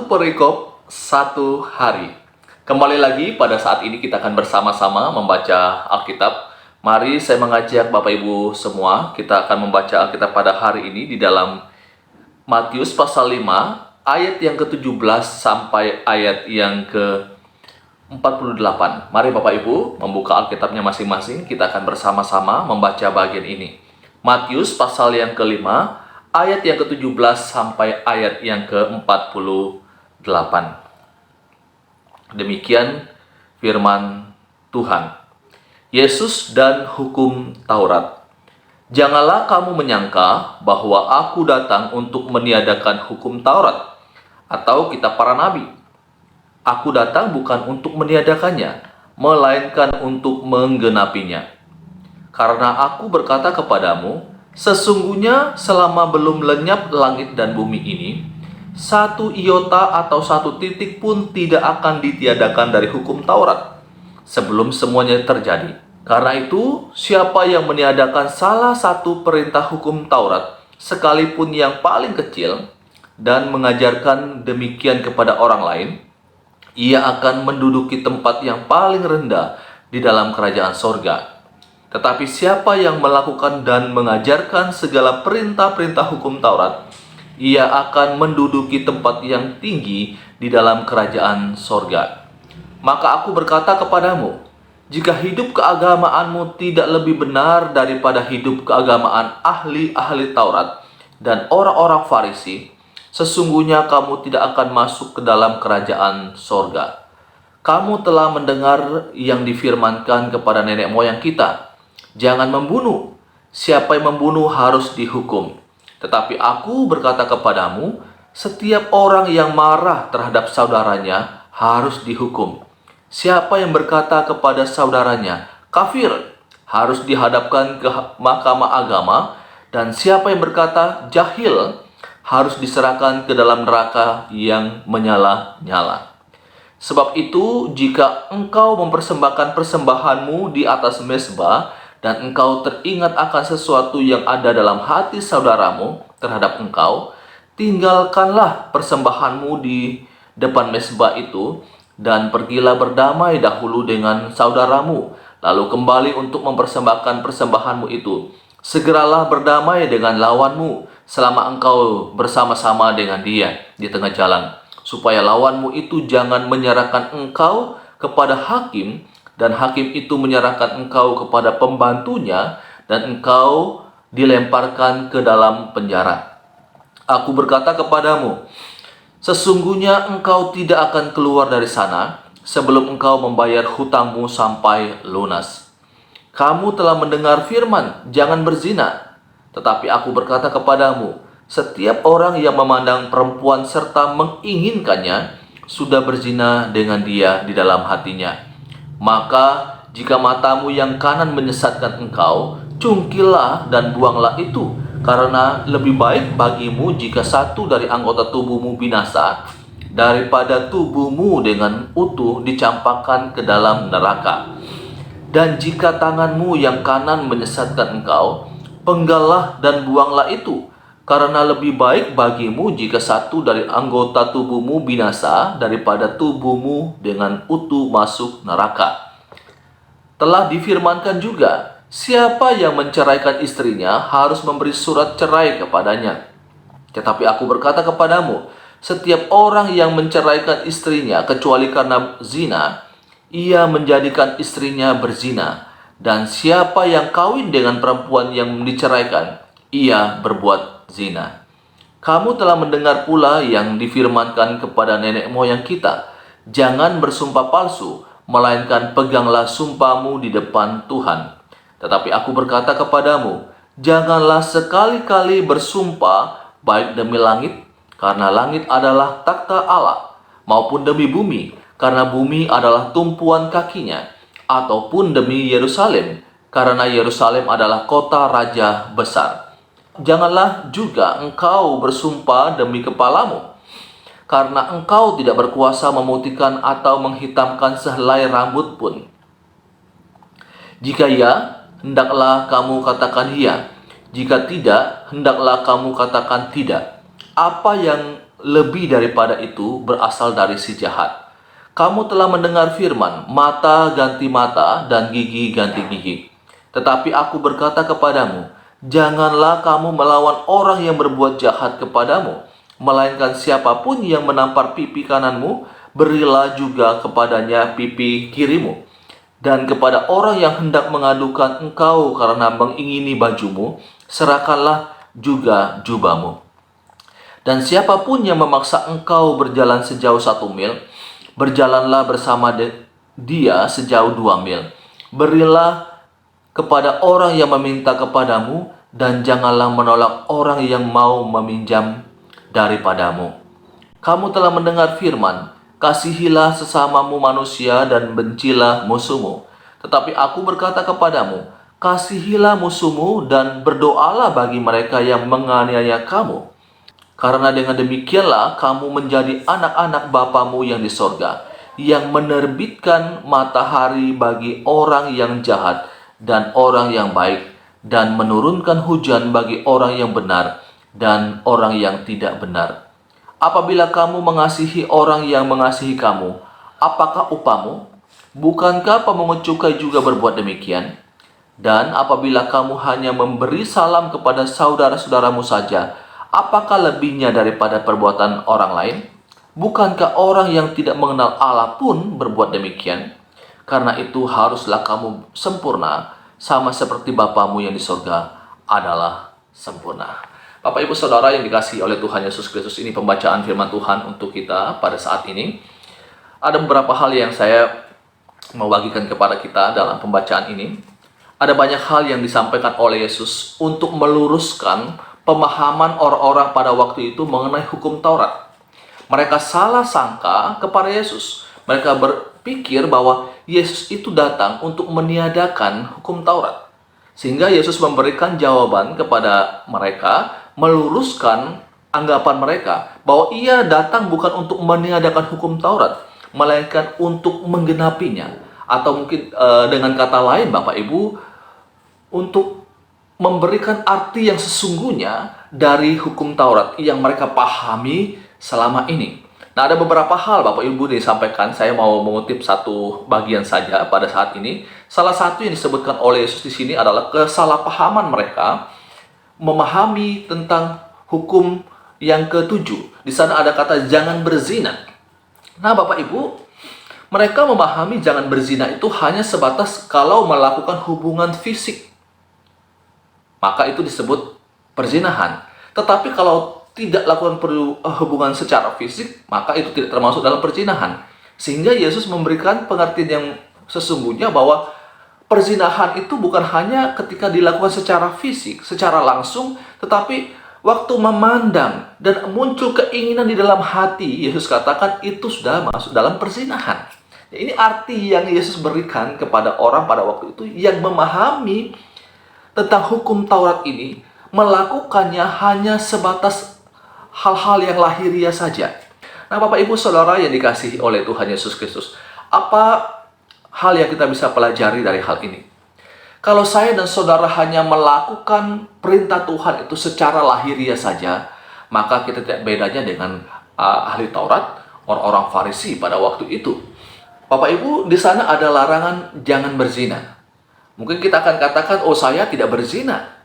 perikop satu hari. Kembali lagi pada saat ini kita akan bersama-sama membaca Alkitab. Mari saya mengajak Bapak Ibu semua, kita akan membaca Alkitab pada hari ini di dalam Matius pasal 5 ayat yang ke-17 sampai ayat yang ke-48. Mari Bapak Ibu membuka Alkitabnya masing-masing, kita akan bersama-sama membaca bagian ini. Matius pasal yang ke-5 ayat yang ke-17 sampai ayat yang ke-48. Demikian firman Tuhan. Yesus dan hukum Taurat. Janganlah kamu menyangka bahwa aku datang untuk meniadakan hukum Taurat atau kitab para nabi. Aku datang bukan untuk meniadakannya, melainkan untuk menggenapinya. Karena aku berkata kepadamu, sesungguhnya selama belum lenyap langit dan bumi ini, satu iota atau satu titik pun tidak akan ditiadakan dari hukum Taurat sebelum semuanya terjadi. Karena itu, siapa yang meniadakan salah satu perintah hukum Taurat, sekalipun yang paling kecil, dan mengajarkan demikian kepada orang lain, ia akan menduduki tempat yang paling rendah di dalam kerajaan sorga. Tetapi siapa yang melakukan dan mengajarkan segala perintah-perintah hukum Taurat, ia akan menduduki tempat yang tinggi di dalam kerajaan sorga. Maka aku berkata kepadamu, jika hidup keagamaanmu tidak lebih benar daripada hidup keagamaan ahli-ahli Taurat dan orang-orang Farisi, sesungguhnya kamu tidak akan masuk ke dalam kerajaan sorga. Kamu telah mendengar yang difirmankan kepada nenek moyang kita, jangan membunuh. Siapa yang membunuh harus dihukum. Tetapi aku berkata kepadamu, setiap orang yang marah terhadap saudaranya harus dihukum. Siapa yang berkata kepada saudaranya, kafir, harus dihadapkan ke mahkamah agama. Dan siapa yang berkata jahil, harus diserahkan ke dalam neraka yang menyala-nyala. Sebab itu, jika engkau mempersembahkan persembahanmu di atas mezbah, dan engkau teringat akan sesuatu yang ada dalam hati saudaramu terhadap engkau, tinggalkanlah persembahanmu di depan mezbah itu, dan pergilah berdamai dahulu dengan saudaramu, lalu kembali untuk mempersembahkan persembahanmu itu. Segeralah berdamai dengan lawanmu selama engkau bersama-sama dengan dia di tengah jalan, supaya lawanmu itu jangan menyerahkan engkau kepada hakim, dan hakim itu menyerahkan engkau kepada pembantunya, dan engkau dilemparkan ke dalam penjara. Aku berkata kepadamu, sesungguhnya engkau tidak akan keluar dari sana sebelum engkau membayar hutangmu sampai lunas. Kamu telah mendengar firman, jangan berzina. Tetapi aku berkata kepadamu, setiap orang yang memandang perempuan serta menginginkannya, sudah berzina dengan dia di dalam hatinya. Maka jika matamu yang kanan menyesatkan engkau, cungkilah dan buanglah itu, karena lebih baik bagimu jika satu dari anggota tubuhmu binasa, daripada tubuhmu dengan utuh dicampakkan ke dalam neraka. Dan jika tanganmu yang kanan menyesatkan engkau, penggallah dan buanglah itu, karena lebih baik bagimu jika satu dari anggota tubuhmu binasa daripada tubuhmu dengan utuh masuk neraka. Telah difirmankan juga, siapa yang menceraikan istrinya harus memberi surat cerai kepadanya. Tetapi aku berkata kepadamu, setiap orang yang menceraikan istrinya kecuali karena zina, ia menjadikan istrinya berzina. Dan siapa yang kawin dengan perempuan yang diceraikan, ia berbuat zina. Kamu telah mendengar pula yang difirmankan kepada nenek moyang kita, jangan bersumpah palsu, melainkan peganglah sumpahmu di depan Tuhan. Tetapi aku berkata kepadamu, janganlah sekali-kali bersumpah baik demi langit, karena langit adalah takhta Allah, maupun demi bumi, karena bumi adalah tumpuan kakinya, ataupun demi Yerusalem, karena Yerusalem adalah kota raja besar. Janganlah juga engkau bersumpah demi kepalamu, karena engkau tidak berkuasa memutihkan atau menghitamkan sehelai rambut pun. Jika ya, hendaklah kamu katakan ya. Jika tidak, hendaklah kamu katakan tidak. Apa yang lebih daripada itu berasal dari si jahat. Kamu telah mendengar firman, mata ganti mata dan gigi ganti gigi. Tetapi aku berkata kepadamu, janganlah kamu melawan orang yang berbuat jahat kepadamu, melainkan siapapun yang menampar pipi kananmu, berilah juga kepadanya pipi kirimu. Dan kepada orang yang hendak mengadukan engkau karena mengingini bajumu, serahkanlah juga jubahmu. Dan siapapun yang memaksa engkau berjalan sejauh 1 mil, berjalanlah bersama dia sejauh 2 mil. Berilah kepada orang yang meminta kepadamu, dan janganlah menolak orang yang mau meminjam daripadamu. Kamu telah mendengar firman, kasihilah sesamamu manusia dan bencilah musuhmu. Tetapi aku berkata kepadamu, kasihilah musuhmu dan berdoalah bagi mereka yang menganiaya kamu. Karena dengan demikianlah kamu menjadi anak-anak Bapamu yang di sorga, yang menerbitkan matahari bagi orang yang jahat dan orang yang baik, dan menurunkan hujan bagi orang yang benar dan orang yang tidak benar. Apabila kamu mengasihi orang yang mengasihi kamu, apakah upamu? Bukankah pemungut cukai juga berbuat demikian? Dan apabila kamu hanya memberi salam kepada saudara-saudaramu saja, apakah lebihnya daripada perbuatan orang lain? Bukankah orang yang tidak mengenal Allah pun berbuat demikian? Karena itu haruslah kamu sempurna, sama seperti Bapamu yang di sorga adalah sempurna. Bapak Ibu Saudara yang dikasihi oleh Tuhan Yesus Kristus, ini pembacaan firman Tuhan untuk kita pada saat ini. Ada beberapa hal yang saya mau bagikan kepada kita dalam pembacaan ini. Ada banyak hal yang disampaikan oleh Yesus untuk meluruskan pemahaman orang-orang pada waktu itu mengenai hukum Taurat. Mereka salah sangka kepada Yesus. Mereka berpikir bahwa Yesus itu datang untuk meniadakan hukum Taurat. Sehingga Yesus memberikan jawaban kepada mereka, meluruskan anggapan mereka bahwa ia datang bukan untuk meniadakan hukum Taurat, melainkan untuk menggenapinya. Atau mungkin dengan kata lain, Bapak Ibu, untuk memberikan arti yang sesungguhnya dari hukum Taurat yang mereka pahami selama ini. Nah, ada beberapa hal Bapak Ibu disampaikan. Saya mau mengutip satu bagian saja pada saat ini. Salah satu yang disebutkan oleh Yesus di sini adalah kesalahpahaman mereka memahami tentang hukum yang ketujuh. Di sana ada kata jangan berzina. Nah, Bapak Ibu, mereka memahami jangan berzina itu hanya sebatas kalau melakukan hubungan fisik, maka itu disebut perzinahan. Tetapi kalau tidak lakukan hubungan secara fisik, maka itu tidak termasuk dalam perzinahan. Sehingga Yesus memberikan pengertian yang sesungguhnya bahwa perzinahan itu bukan hanya ketika dilakukan secara fisik, secara langsung, tetapi waktu memandang dan muncul keinginan di dalam hati, Yesus katakan itu sudah masuk dalam perzinahan. Ini arti yang Yesus berikan kepada orang pada waktu itu yang memahami tentang hukum Taurat ini, melakukannya hanya sebatas hal-hal yang lahiriah saja. Nah, Bapak Ibu Saudara yang dikasihi oleh Tuhan Yesus Kristus, apa hal yang kita bisa pelajari dari hal ini? Kalau saya dan saudara hanya melakukan perintah Tuhan itu secara lahiriah saja, maka kita tidak bedanya dengan ahli Taurat, orang-orang Farisi pada waktu itu. Bapak Ibu, di sana ada larangan jangan berzina. Mungkin kita akan katakan, oh saya tidak berzina.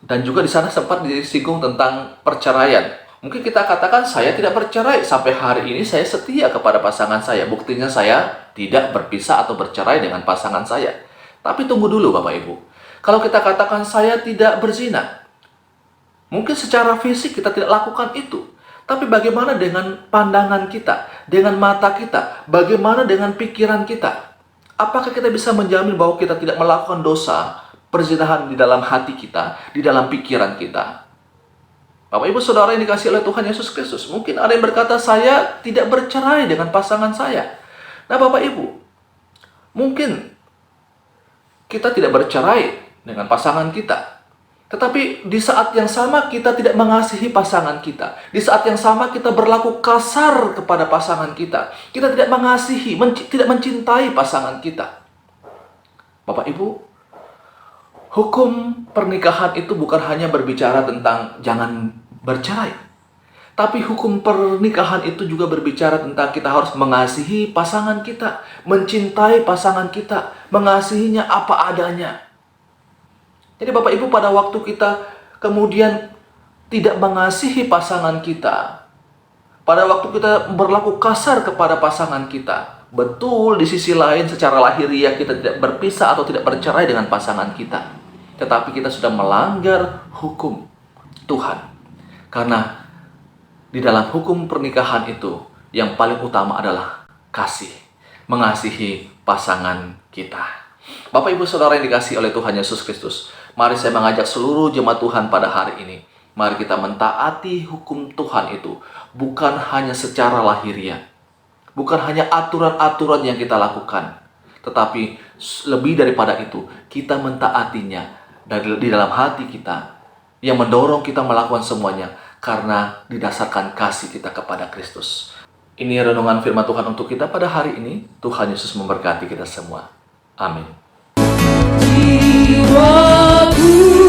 Dan juga di sana sempat disinggung tentang perceraian. Mungkin kita katakan, saya tidak bercerai. Sampai hari ini saya setia kepada pasangan saya. Buktinya saya tidak berpisah atau bercerai dengan pasangan saya. Tapi tunggu dulu Bapak Ibu. Kalau kita katakan saya tidak berzina, mungkin secara fisik kita tidak lakukan itu. Tapi bagaimana dengan pandangan kita, dengan mata kita, bagaimana dengan pikiran kita? Apakah kita bisa menjamin bahwa kita tidak melakukan dosa perzinahan di dalam hati kita, di dalam pikiran kita? Bapak Ibu Saudara yang dikasihi oleh Tuhan Yesus Kristus, mungkin ada yang berkata saya tidak bercerai dengan pasangan saya. Nah Bapak Ibu, mungkin kita tidak bercerai dengan pasangan kita, tetapi di saat yang sama kita tidak mengasihi pasangan kita. Di saat yang sama kita berlaku kasar kepada pasangan kita. Kita tidak mengasihi, tidak mencintai pasangan kita. Bapak Ibu, hukum pernikahan itu bukan hanya berbicara tentang jangan bercerai. Tapi hukum pernikahan itu juga berbicara tentang kita harus mengasihi pasangan kita, mencintai pasangan kita, mengasihinya apa adanya. Jadi Bapak Ibu, pada waktu kita kemudian tidak mengasihi pasangan kita, pada waktu kita berlaku kasar kepada pasangan kita, betul di sisi lain secara lahiriah kita tidak berpisah atau tidak bercerai dengan pasangan kita, tetapi kita sudah melanggar hukum Tuhan. Karena di dalam hukum pernikahan itu yang paling utama adalah kasih, mengasihi pasangan kita. Bapak Ibu Saudara yang dikasihi oleh Tuhan Yesus Kristus, mari saya mengajak seluruh jemaat Tuhan pada hari ini, mari kita mentaati hukum Tuhan itu, bukan hanya secara lahiriah, bukan hanya aturan-aturan yang kita lakukan, tetapi lebih daripada itu, kita mentaatinya di dalam hati kita, yang mendorong kita melakukan semuanya karena didasarkan kasih kita kepada Kristus. Ini renungan firman Tuhan untuk kita pada hari ini. Tuhan Yesus memberkati kita semua. Amin. Jiwaku